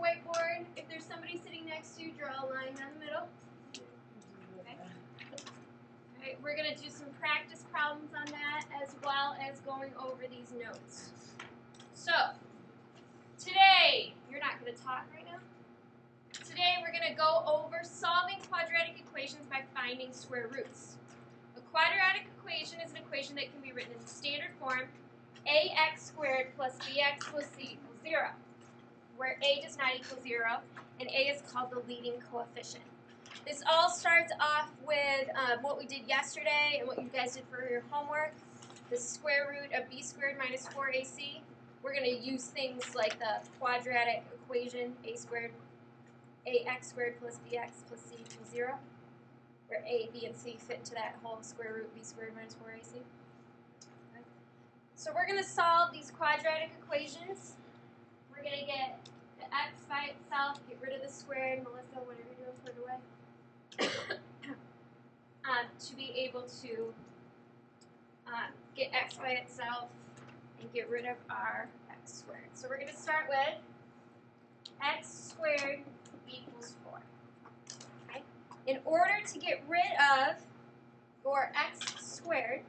whiteboard. If there's somebody sitting next to you, draw a line down the middle. Okay. All right, we're going to do some practice problems on that as well as going over these notes. So, today, you're not going to talk right now. Today we're going to go over solving quadratic equations by finding square roots. A quadratic equation is an equation that can be written in standard form, ax squared plus bx plus c equals 0, where a does not equal 0, and a is called the leading coefficient. This all starts off with what we did yesterday and what you guys did for your homework, the square root of b squared minus 4ac. We're going to use things like the quadratic equation, ax squared plus bx plus c equals 0, where a, b, and c fit into that whole square root b squared minus 4ac. Okay. So we're going to solve these quadratic equations. We're going to get the x by itself, get rid of the squared. Melissa, whatever you're doing, put it away. To be able to get x by itself and get rid of our x squared. So we're going to start with x squared equals 4. Okay? In order to get rid of your x squared,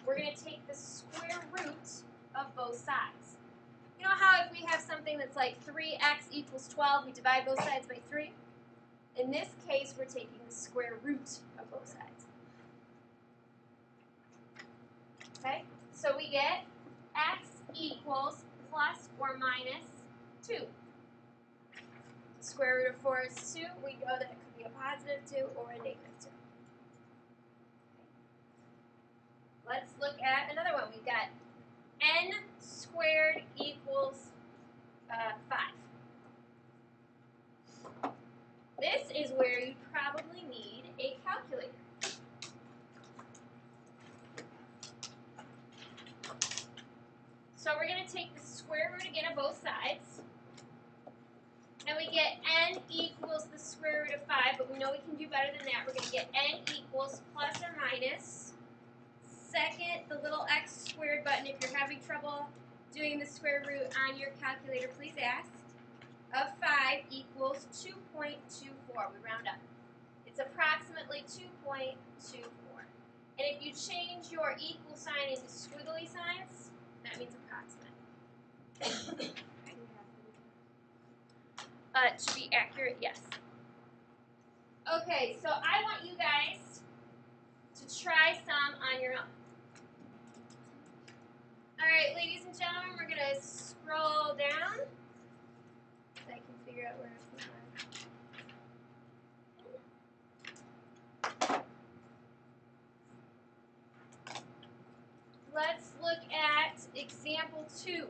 we're going to take the square root of both sides. You know how if we have something that's like 3x equals 12, we divide both sides by 3? In this case, we're taking the square root of both sides. Okay? So we get x equals plus or minus 2. Square root of 4 is 2. We know that it could be a positive 2 or a negative 2. Let's look at another one. We've got n squared equals 5. This is where you probably need a calculator. So we're going to take the square root again of both sides. And we get n equals the square root of 5, but we know we can do better than that. We're going to get n equals plus or minus. Second, the little x squared button. If you're having trouble doing the square root on your calculator, please ask. Of 5 equals 2.24. We round up. It's approximately 2.24. And if you change your equal sign into squiggly signs, that means approximate. To be accurate, yes. Okay, so I want you guys to try some on your own. All right, ladies and gentlemen, we're going to scroll down so I can figure out where to put mine. Let's look at example 2.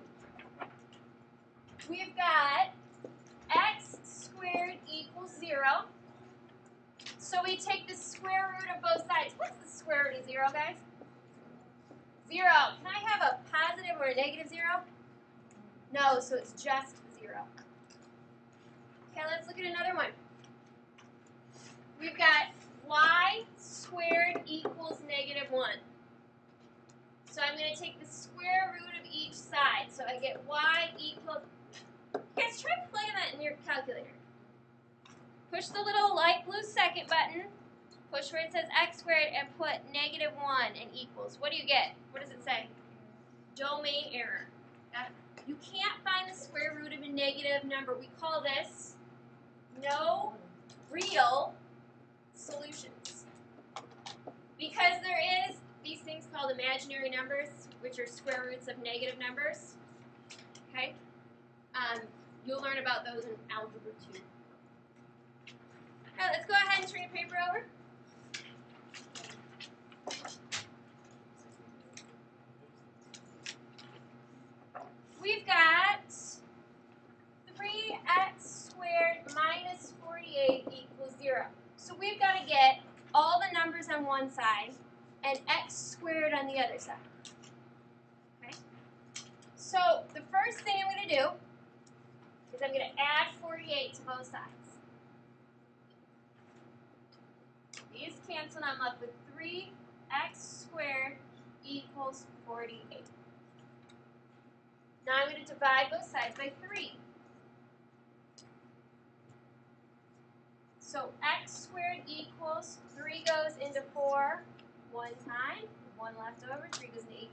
We've got x squared equals 0. So we take the square root of both sides. What's the square root of 0, guys? 0. Can I have a positive or a negative 0? No, so it's just 0. Okay, let's look at another one. We've got y squared equals negative 1. So I'm going to take the square root of each side. So I get y equals... Guys, try playing that in your calculator. Push the little light blue second button. Push where it says x squared and put negative 1 and equals. What do you get? What does it say? Domain error. You can't find the square root of a negative number. We call this no real solutions. Because there is these things called imaginary numbers, which are square roots of negative numbers. Okay? You'll learn about those in Algebra 2. All right, let's go ahead and turn your paper over. We've got 3x squared minus 48 equals 0. So we've got to get all the numbers on one side and x squared on the other side. Okay? So the first thing I'm going to do is I'm going to add 48 to both sides. These cancel and I'm left with 3x squared equals 48. Now I'm going to divide both sides by 3. So x squared equals 3 goes into 4 one time, 1 left over, 3 goes into 18,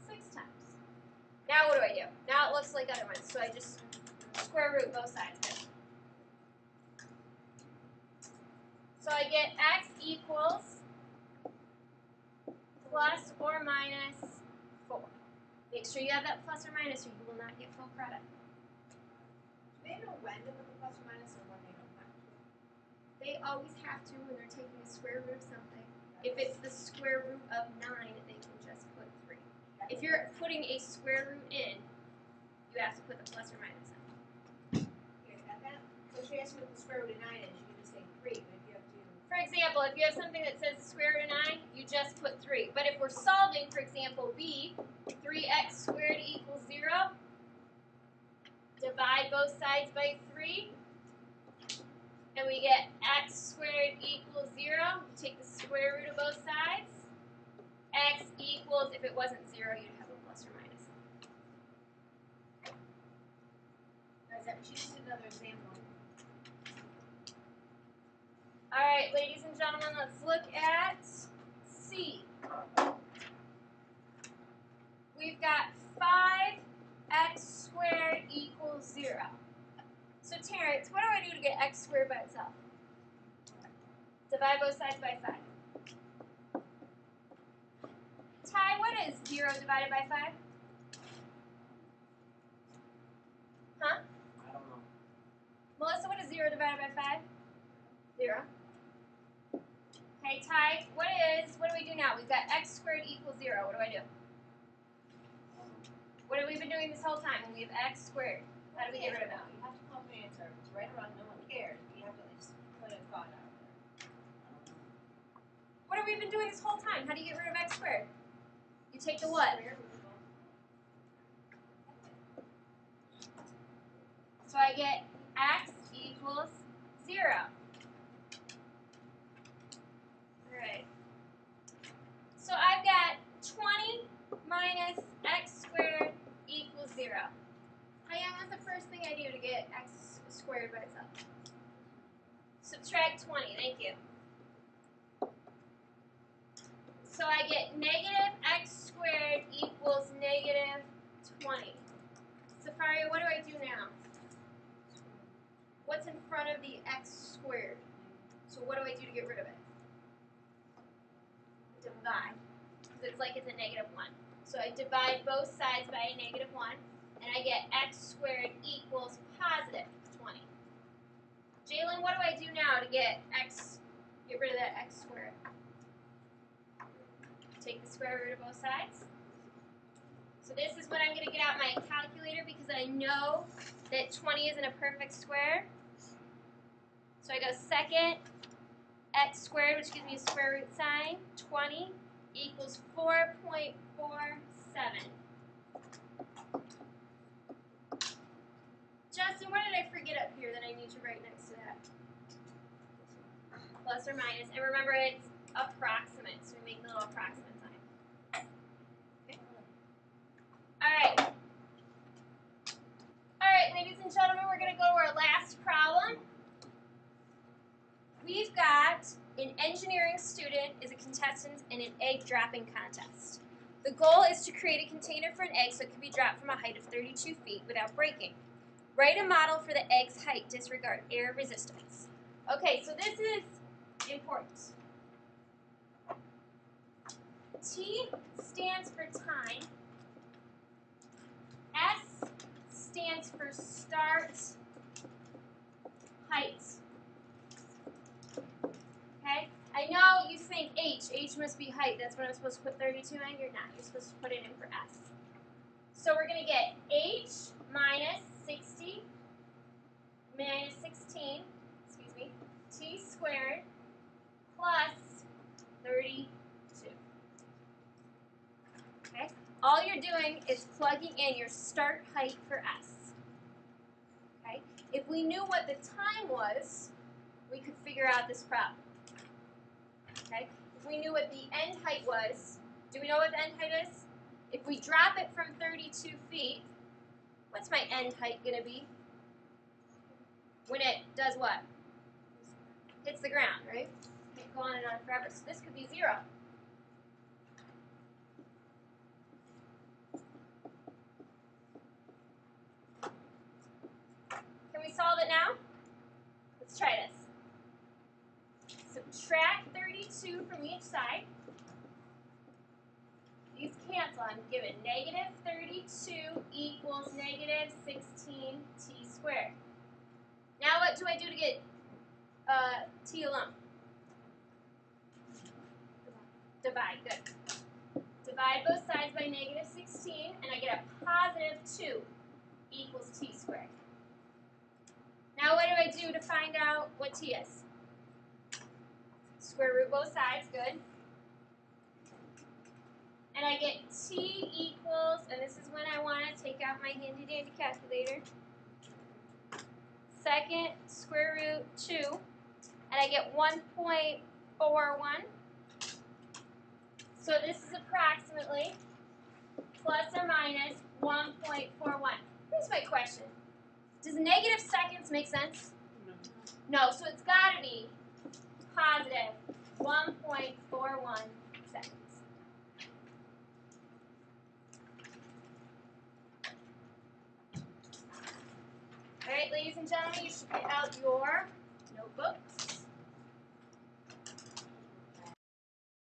6 times. Now what do? Now it looks like other ones, so I just square root both sides. So I get x equals plus or minus 4. Make sure you have that plus or minus or you will not get full credit. Do they know when to put the plus or minus or when they don't have to? They always have to when they're taking the square root of something. If it's the square root of 9, they can just put 3. If you're putting a square root in, you have to put the plus or minus in. You got that? So she has to put the square root of 9 in, she can just say 3, but if you have to... For example, if you have something that says the square root of 9, you just put 3. But if we're solving, for example, b, 3x squared equals 0, divide both sides by 3, and we get x squared equals 0. You take the square root of both sides. X equals, if it wasn't 0, you'd have a plus or minus. She just did another example. All right, ladies and gentlemen, let's look at C. We've got 5x squared equals 0. So Terrence, what do I do to get x squared by itself? Divide both sides by 5. Ty, what is 0 divided by 5? Huh? I don't know. Melissa, what is 0 divided by 5? 0. Okay, Ty, what do we do now? We've got x squared equals 0. What do I do? What have we been doing this whole time when we have x squared? How do we get rid of it? You have to come up with an answer. If it's right or wrong, no one cares. You have to just put a thought out there. What have we been doing this whole time? How do you get rid of x squared? You take the what? So I get x equals 0. Alright. So I've got 20 minus x squared equals 0. What's the first thing I do to get x squared by itself? Subtract 20, thank you. So I get negative x squared equals negative 20. Safaria, what do I do now? What's in front of the x squared? So what do I do to get rid of it? Divide. Because it's like it's a negative 1. So I divide both sides by a negative 1. And I get x squared equals positive 20. Jalen, what do I do now to get rid of that x squared? Take the square root of both sides. So this is what I'm going to get out my calculator because I know that 20 isn't a perfect square. So I go second x squared, which gives me a square root sign. 20 equals 4.47. Justin, what did I forget up here that I need to write next to that? Plus or minus. And remember, it's approximate, so we make the little approximate sign. Okay. All right, ladies and gentlemen, we're going to go to our last problem. We've got an engineering student is a contestant in an egg dropping contest. The goal is to create a container for an egg so it can be dropped from a height of 32 feet without breaking. Write a model for the egg's height. Disregard air resistance. Okay, so this is important. T stands for time. S stands for start height. Okay? I know you think H. H must be height. That's what I'm supposed to put 32 in. You're not. You're supposed to put it in for S. So we're going to get H minus 60 minus 16, T squared plus 32. Okay? All you're doing is plugging in your start height for S. Okay? If we knew what the time was, we could figure out this problem. Okay? If we knew what the end height was, do we know what the end height is? If we drop it from 32 feet, what's my end height going to be? When it does what? hits the ground, right? Can't go on and on forever. So this could be 0. Can we solve it now? Let's try this. Subtract 32 from each side. These cancel. I'm given negative 32 equals negative 16t squared. Now what do I do to get t alone? Divide. Good. Divide both sides by negative 16, and I get a positive 2 equals t squared. Now what do I do to find out what t is? Square root both sides. Good. And I get t equals, and this is when I want to take out my handy dandy calculator, second square root 2, and I get 1.41. So this is approximately plus or minus 1.41. Here's my question. Does negative seconds make sense? No, so it's got to be positive 1.41 seconds. All right, ladies and gentlemen, you should get out your notebooks.